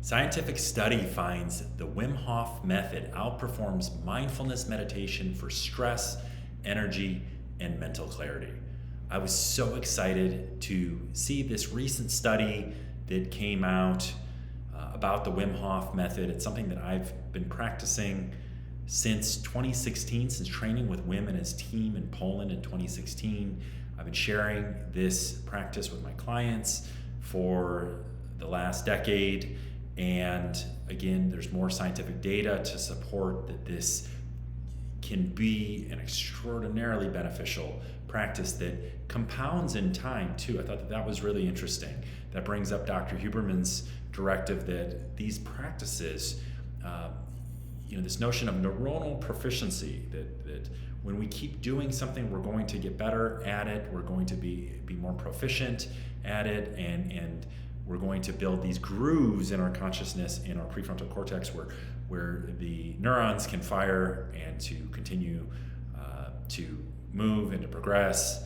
Scientific study finds the Wim Hof Method outperforms mindfulness meditation for stress, energy, and mental clarity. I was so excited to see this recent study that came out about the Wim Hof Method. It's something that I've been practicing since 2016, since training with Wim and his team in Poland in 2016. I've been sharing this practice with my clients for the last decade. And again, there's more scientific data to support that this can be an extraordinarily beneficial practice that compounds in time too. I thought that was really interesting. That brings up Dr. Huberman's directive that these practices, this notion of neuronal proficiency, that when we keep doing something, we're going to get better at it, we're going to be more proficient at it, and we're going to build these grooves in our consciousness, in our prefrontal cortex, where the neurons can fire and to continue to move and to progress.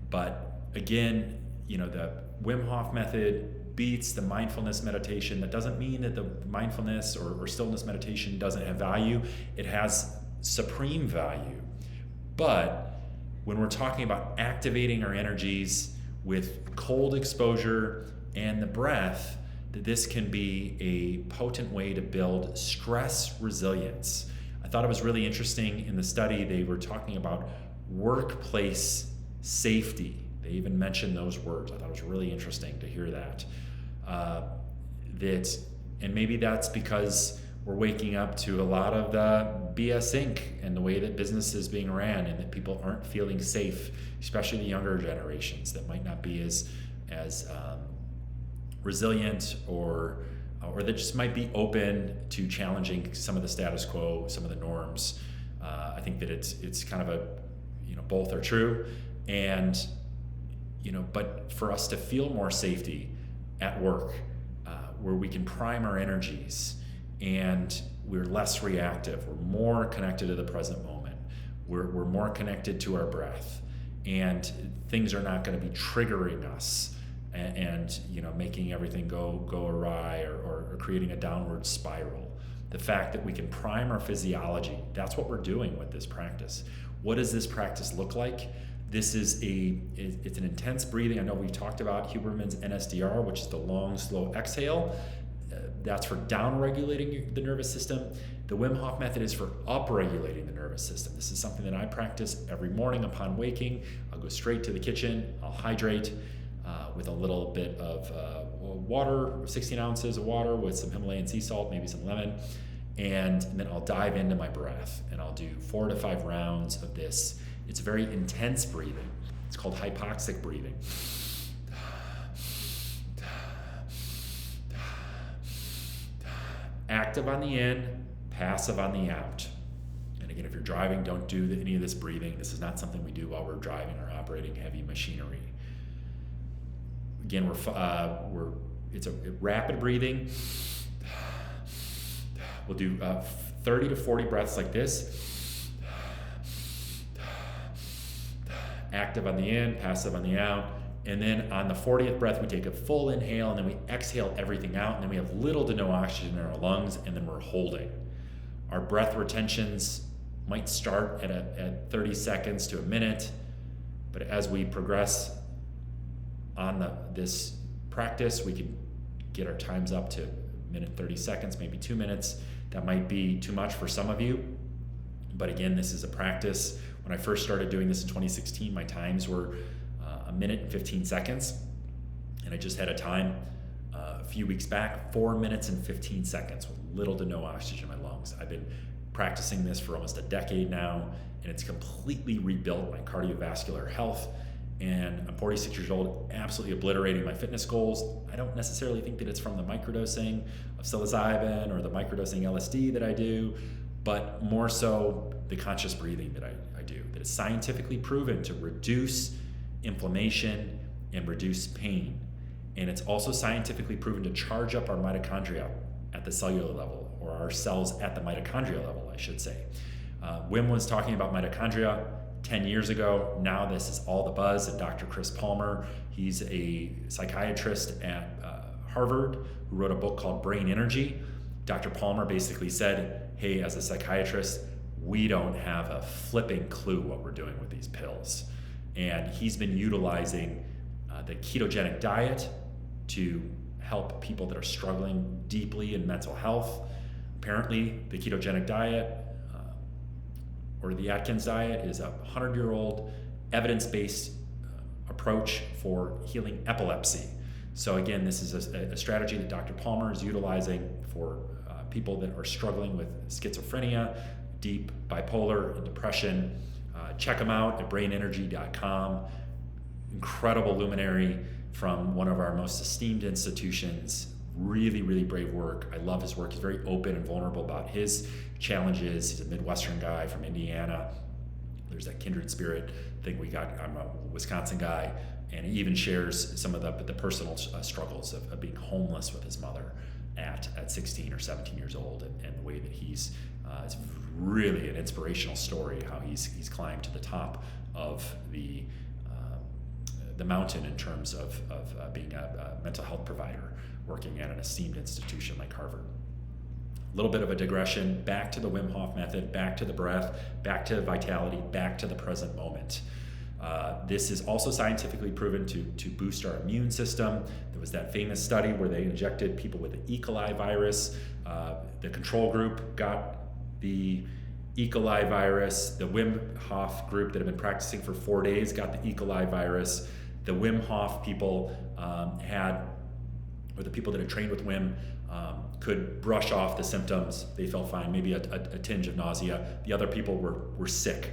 But again, the Wim Hof Method beats the mindfulness meditation. That doesn't mean that the mindfulness or stillness meditation doesn't have value. It has supreme value. But when we're talking about activating our energies with cold exposure and the breath, that this can be a potent way to build stress resilience. I thought it was really interesting in the study, they were talking about workplace safety. They even mentioned those words. I thought it was really interesting to hear that. And maybe that's because we're waking up to a lot of the BS Inc. and the way that business is being ran, and that people aren't feeling safe, especially the younger generations that might not be as resilient or that just might be open to challenging some of the status quo, some of the norms. I think that it's kind of both are true, and but for us to feel more safety at work, where we can prime our energies and we're less reactive, we're more connected to the present moment, we're more connected to our breath, and things are not going to be triggering us and making everything go awry or creating a downward spiral. The fact that we can prime our physiology, that's what we're doing with this practice. What does this practice look like? This is it's an intense breathing. I know we talked about Huberman's NSDR, which is the long, slow exhale. That's for down-regulating the nervous system. The Wim Hof Method is for up-regulating the nervous system. This is something that I practice every morning upon waking. I'll go straight to the kitchen. I'll hydrate with a little bit of water, 16 ounces of water with some Himalayan sea salt, maybe some lemon. And then I'll dive into my breath, and I'll do 4 to 5 rounds of this. It's very intense breathing. It's called hypoxic breathing. Active on the in, passive on the out. And again, if you're driving, don't do any of this breathing. This is not something we do while we're driving or operating heavy machinery. Again, it's a rapid breathing. We'll do 30 to 40 breaths like this. Active on the in, passive on the out. And then on the 40th breath, we take a full inhale, and then we exhale everything out, and then we have little to no oxygen in our lungs, and then we're holding. Our breath retentions might start at 30 seconds to a minute, but as we progress on this practice, we can get our times up to a minute 30 seconds, maybe 2 minutes. That might be too much for some of you, but again, this is a practice. When I first started doing this in 2016, my times were a minute and 15 seconds, and I just had a time a few weeks back, 4 minutes and 15 seconds with little to no oxygen in my lungs. I've been practicing this for almost a decade now, and it's completely rebuilt my cardiovascular health. And I'm 46 years old, absolutely obliterating my fitness goals. I don't necessarily think that it's from the microdosing of psilocybin or the microdosing LSD that I do, but more so the conscious breathing that I do, that is scientifically proven to reduce inflammation and reduce pain. And it's also scientifically proven to charge up our mitochondria at the cellular level, or our cells at the mitochondria level, I should say. Wim was talking about mitochondria 10 years ago. Now this is all the buzz. And Dr. Chris Palmer, he's a psychiatrist at Harvard who wrote a book called Brain Energy. Dr. Palmer basically said, hey, as a psychiatrist, we don't have a flipping clue what we're doing with these pills. And he's been utilizing the ketogenic diet to help people that are struggling deeply in mental health. Apparently, the ketogenic diet or the Atkins diet is a 100-year-old evidence-based approach for healing epilepsy. So again, this is a strategy that Dr. Palmer is utilizing for people that are struggling with schizophrenia, deep bipolar, and depression. Check them out at brainenergy.com. Incredible luminary from one of our most esteemed institutions. Really, really brave work. I love his work. He's very open and vulnerable about his challenges. He's a Midwestern guy from Indiana. There's that kindred spirit thing we got. I'm a Wisconsin guy, and he even shares some of the personal struggles of being homeless with his mother at 16 or 17 years old, and the way that he's it's really an inspirational story how he's climbed to the top of the mountain in terms of being a mental health provider working at an esteemed institution like Harvard. A little bit of a digression, back to the Wim Hof Method, back to the breath, back to vitality, back to the present moment. This is also scientifically proven to boost our immune system. There was that famous study where they injected people with the E. coli virus. The control group got the E. coli virus. The Wim Hof group that had been practicing for 4 days got the E. coli virus. The Wim Hof people or the people that had trained with Wim could brush off the symptoms. They felt fine, maybe a tinge of nausea. The other people were sick.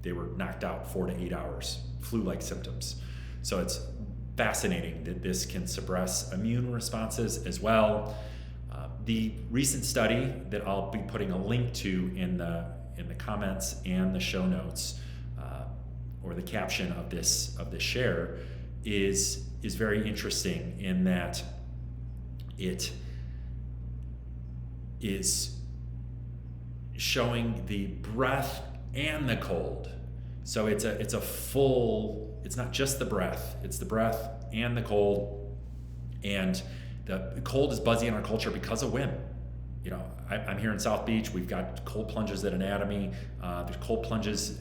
They were knocked out 4 to 8 hours, flu-like symptoms. So it's fascinating that this can suppress immune responses as well. The recent study that I'll be putting a link to in the comments and the show notes, or the caption of this share, is very interesting in that it is showing the breath and the cold. So it's a full, it's not just the breath, it's the breath and the cold. And the cold is buzzy in our culture because of Wim. You know, I'm here in South Beach. We've got cold plunges at Anatomy. There's cold plunges,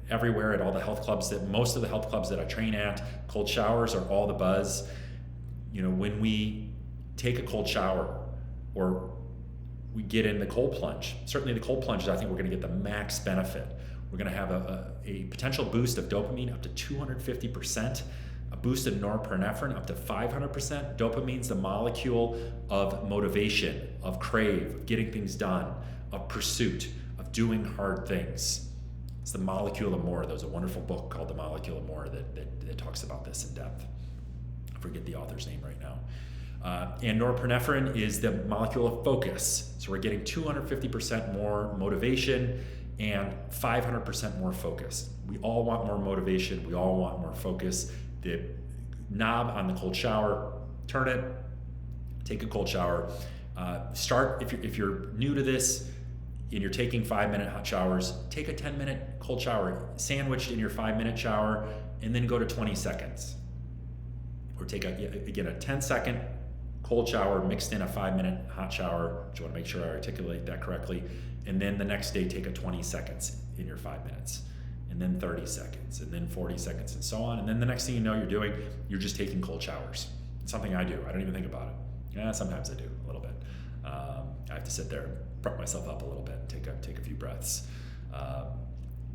everywhere at all the health clubs. Most of the health clubs that I train at, cold showers are all the buzz. When we take a cold shower or we get in the cold plunge, certainly the cold plunges, I think we're going to get the max benefit. We're going to have a potential boost of dopamine up to 250%. A boost of norepinephrine up to 500%. Dopamine's the molecule of motivation, of crave, of getting things done, of pursuit, of doing hard things. It's the molecule of more. There's a wonderful book called The Molecule of More that talks about this in depth. I forget the author's name right now. And norepinephrine is the molecule of focus. So we're getting 250% more motivation and 500% more focus. We all want more motivation. We all want more focus. The knob on the cold shower, turn it, take a cold shower. Start, if you're new to this and you're taking 5-minute hot showers, take a 10-minute cold shower sandwiched in your 5-minute shower, and then go to 20 seconds. Or take a 10-second cold shower mixed in a 5-minute hot shower, which I want to make sure I articulate that correctly. And then the next day, take a 20 seconds in your 5 minutes. And then 30 seconds, and then 40 seconds, and so on. And then the next thing you know you're just taking cold showers. It's something I do. I don't even think about it. Yeah, sometimes I do a little bit. I have to sit there and prep myself up a little bit and take a few breaths.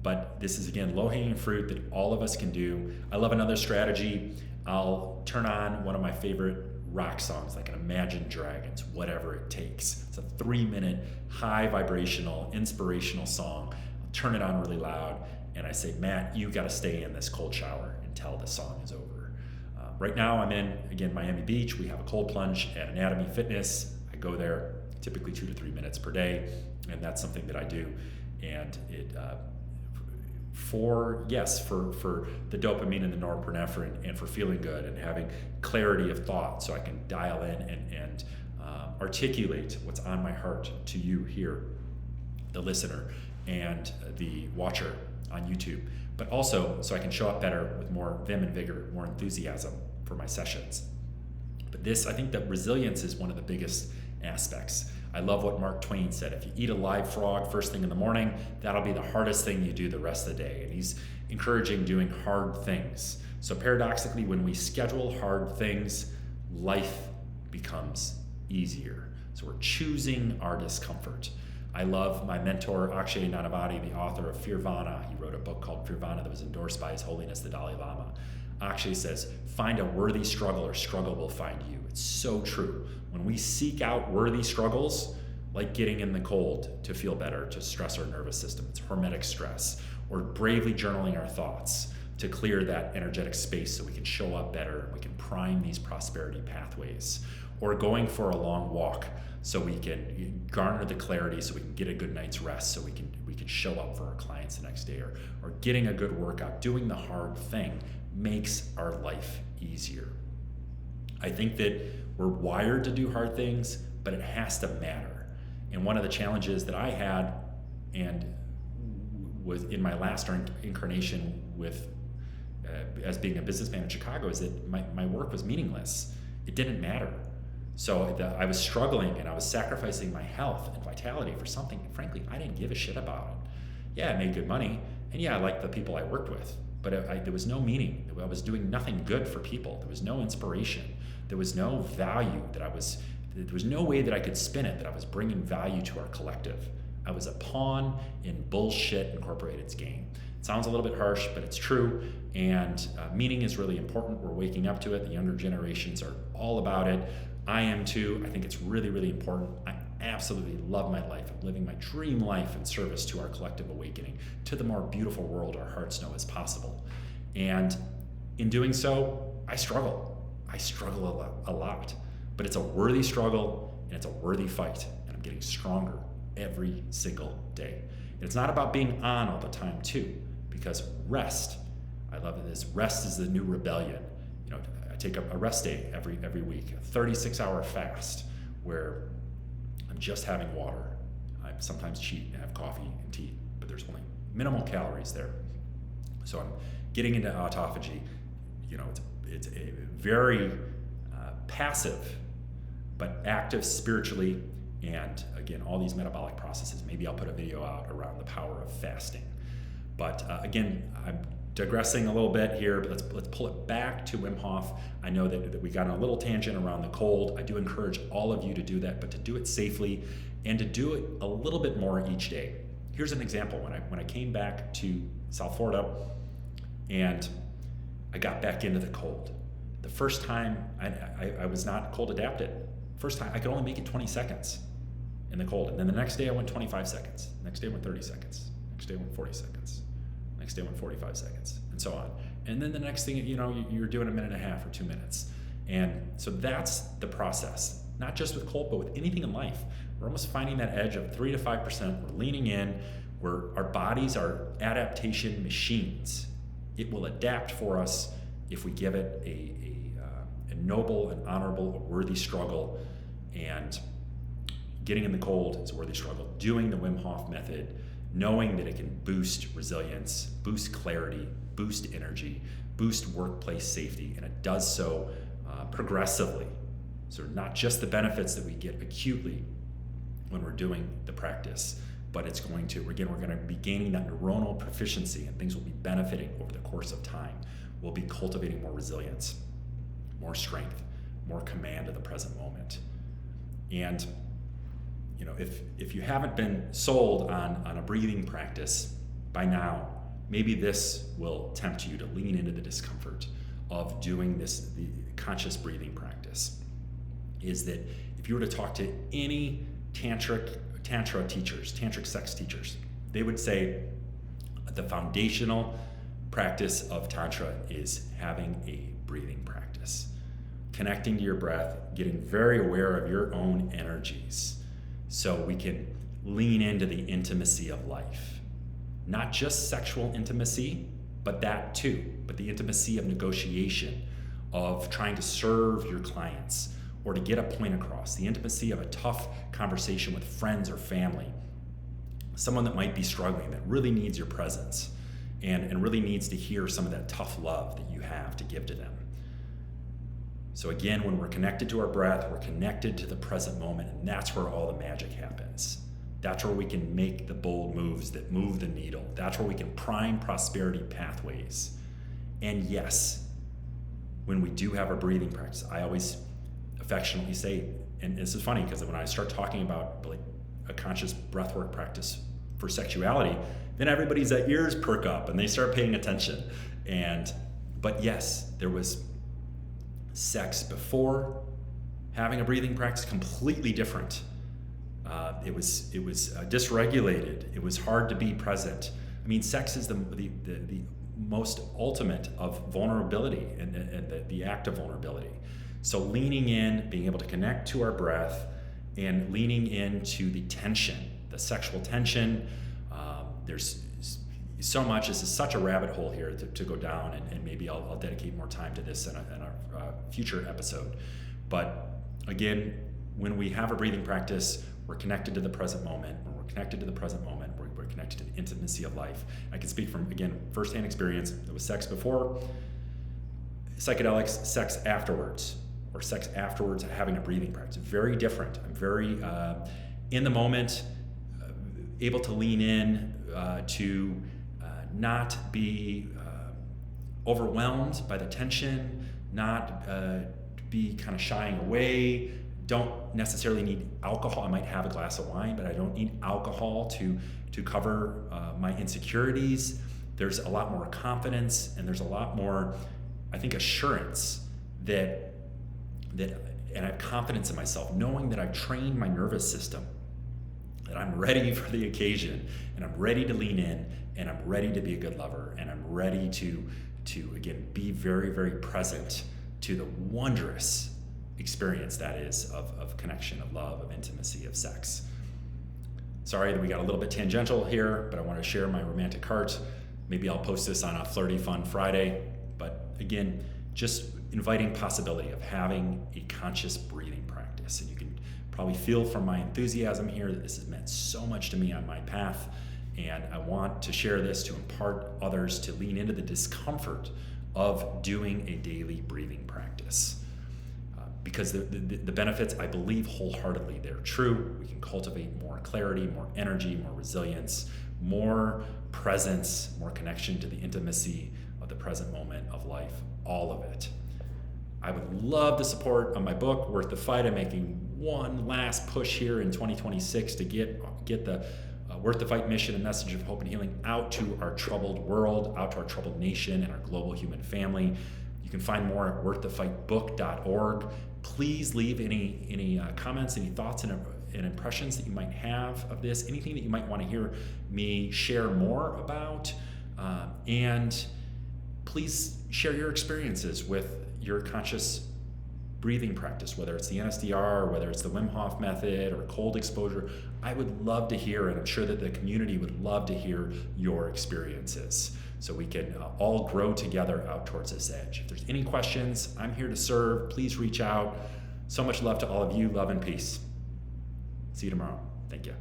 But this is, again, low-hanging fruit that all of us can do. I love another strategy. I'll turn on one of my favorite rock songs, like an Imagine Dragons, Whatever It Takes. It's a 3-minute, high vibrational, inspirational song. I'll turn it on really loud. And I say, Matt, you got to stay in this cold shower until the song is over. Right now I'm in, again, Miami Beach. We have a cold plunge at Anatomy Fitness. I go there typically 2 to 3 minutes per day, and that's something that I do. And it, for the dopamine and the norepinephrine, and for feeling good and having clarity of thought, so I can dial in and articulate what's on my heart to you here, the listener and the watcher on YouTube, but also so I can show up better with more vim and vigor, more enthusiasm for my sessions. But I think that resilience is one of the biggest aspects. I love what Mark Twain said. If you eat a live frog first thing in the morning, that'll be the hardest thing you do the rest of the day. And he's encouraging doing hard things. So paradoxically, when we schedule hard things, life becomes easier. So we're choosing our discomfort. I love my mentor, Akshay Nanavati, the author of Fearvana. He wrote a book called Fearvana that was endorsed by His Holiness the Dalai Lama. Akshay says, find a worthy struggle or struggle will find you. It's so true. When we seek out worthy struggles, like getting in the cold to feel better, to stress our nervous system, it's hormetic stress, or bravely journaling our thoughts to clear that energetic space so we can show up better and we can prime these prosperity pathways, or going for a long walk so we can garner the clarity so we can get a good night's rest so we can show up for our clients the next day, or getting a good workout. Doing the hard thing makes our life easier. I think that we're wired to do hard things, but it has to matter. And one of the challenges that I had, and was in my last incarnation with as being a businessman in Chicago, is that my work was meaningless. It didn't matter. So I was struggling and I was sacrificing my health and vitality for something, frankly, I didn't give a shit about it. Yeah, I made good money, and yeah, I liked the people I worked with, but there was no meaning. I was doing nothing good for people. There was no inspiration. There was no value there was no way that I could spin it, that I was bringing value to our collective. I was a pawn in Bullshit Incorporated's game. It sounds a little bit harsh, but it's true, and meaning is really important. We're waking up to it. The younger generations are all about it. I am too. I think it's really, really important. I absolutely love my life. I'm living my dream life in service to our collective awakening, to the more beautiful world our hearts know is possible. And in doing so, I struggle. I struggle a lot, but it's a worthy struggle and it's a worthy fight, and I'm getting stronger every single day. And it's not about being on all the time too, because rest, I love this, rest is the new rebellion. I take a rest day every week, a 36-hour fast where I'm just having water. I sometimes cheat and have coffee and tea, but there's only minimal calories there. So I'm getting into autophagy. It's a very passive but active spiritually, and again, all these metabolic processes. Maybe I'll put a video out around the power of fasting. But again, I'm digressing a little bit here, but let's pull it back to Wim Hof. I know that we got on a little tangent around the cold. I do encourage all of you to do that, but to do it safely and to do it a little bit more each day. Here's an example. When I came back to South Florida and I got back into the cold, the first time I was not cold adapted. First time I could only make it 20 seconds in the cold, and then the next day I went 25 seconds. Next day I went 30 seconds. Next day I went 40 seconds. Next day went 45 seconds, and so on. And then the next thing, you're doing a minute and a half or 2 minutes. And so that's the process, not just with cold, but with anything in life. We're almost finding that edge of 3 to 5%. We're leaning in, our bodies are adaptation machines. It will adapt for us if we give it a noble and honorable, a worthy struggle. And getting in the cold is a worthy struggle. Doing the Wim Hof Method, knowing that it can boost resilience, boost clarity, boost energy, boost workplace safety, and it does so progressively. So not just the benefits that we get acutely when we're doing the practice, but we're going to be gaining that neuronal proficiency, and things will be benefiting over the course of time. We'll be cultivating more resilience, more strength, more command of the present moment. And if you haven't been sold on a breathing practice by now, maybe this will tempt you to lean into the discomfort of doing the conscious breathing practice. Is that if you were to talk to any tantra teachers, tantric sex teachers, they would say the foundational practice of tantra is having a breathing practice, connecting to your breath, getting very aware of your own energies, so we can lean into the intimacy of life. Not just sexual intimacy, but that too, but the intimacy of negotiation, of trying to serve your clients or to get a point across, the intimacy of a tough conversation with friends or family, someone that might be struggling, that really needs your presence and really needs to hear some of that tough love that you have to give to them. So again, when we're connected to our breath, we're connected to the present moment, and that's where all the magic happens. That's where we can make the bold moves that move the needle. That's where we can prime prosperity pathways. And yes, when we do have a breathing practice, I always affectionately say, and this is funny because when I start talking about like a conscious breathwork practice for sexuality, then everybody's ears perk up and they start paying attention. But yes, there was sex before having a breathing practice, completely different. It was dysregulated. It was hard to be present. I mean, sex is the most ultimate of vulnerability and the act of vulnerability. So leaning in, being able to connect to our breath, and leaning into the tension, the sexual tension. There's so much. This is such a rabbit hole here to go down, and maybe I'll dedicate more time to this in a future episode. But again, when we have a breathing practice, we're connected to the present moment. When we're connected to the present moment, we're connected to the intimacy of life. I can speak from, again, firsthand experience. There was sex before, psychedelics, sex afterwards, or sex afterwards having a breathing practice. Very different. I'm very in the moment, able to lean in to not be overwhelmed by the tension, not be kind of shying away. Don't necessarily need alcohol. I might have a glass of wine, but I don't need alcohol to cover my insecurities. There's a lot more confidence, and there's a lot more, I think, assurance that and I have confidence in myself, knowing that I've trained my nervous system, that I'm ready for the occasion, and I'm ready to lean in, and I'm ready to be a good lover, and I'm ready to again be very, very present to the wondrous experience that is of connection, of love, of intimacy, of sex. Sorry that we got a little bit tangential here, but I want to share my romantic heart. Maybe I'll post this on a Flirty Fun Friday, but again, just inviting possibility of having a conscious breathing practice. And you can probably feel from my enthusiasm here that this has meant so much to me on my path, and I want to share this to impart others to lean into the discomfort of doing a daily breathing practice. Because the benefits, I believe wholeheartedly, they're true. We can cultivate more clarity, more energy, more resilience, more presence, more connection to the intimacy of the present moment of life, all of it. I would love the support on my book, Worth the Fight. I'm making one last push here in 2026 to get the Worth the Fight mission and message of hope and healing out to our troubled world, out to our troubled nation and our global human family. You can find more at worththefightbook.org. Please leave any comments, any thoughts and impressions that you might have of this, anything that you might want to hear me share more about. And please share your experiences with your conscious breathing practice, whether it's the NSDR, whether it's the Wim Hof Method or cold exposure. I would love to hear, and I'm sure that the community would love to hear your experiences, so we can all grow together out towards this edge. If there's any questions, I'm here to serve. Please reach out. So much love to all of you. Love and peace. See you tomorrow. Thank you.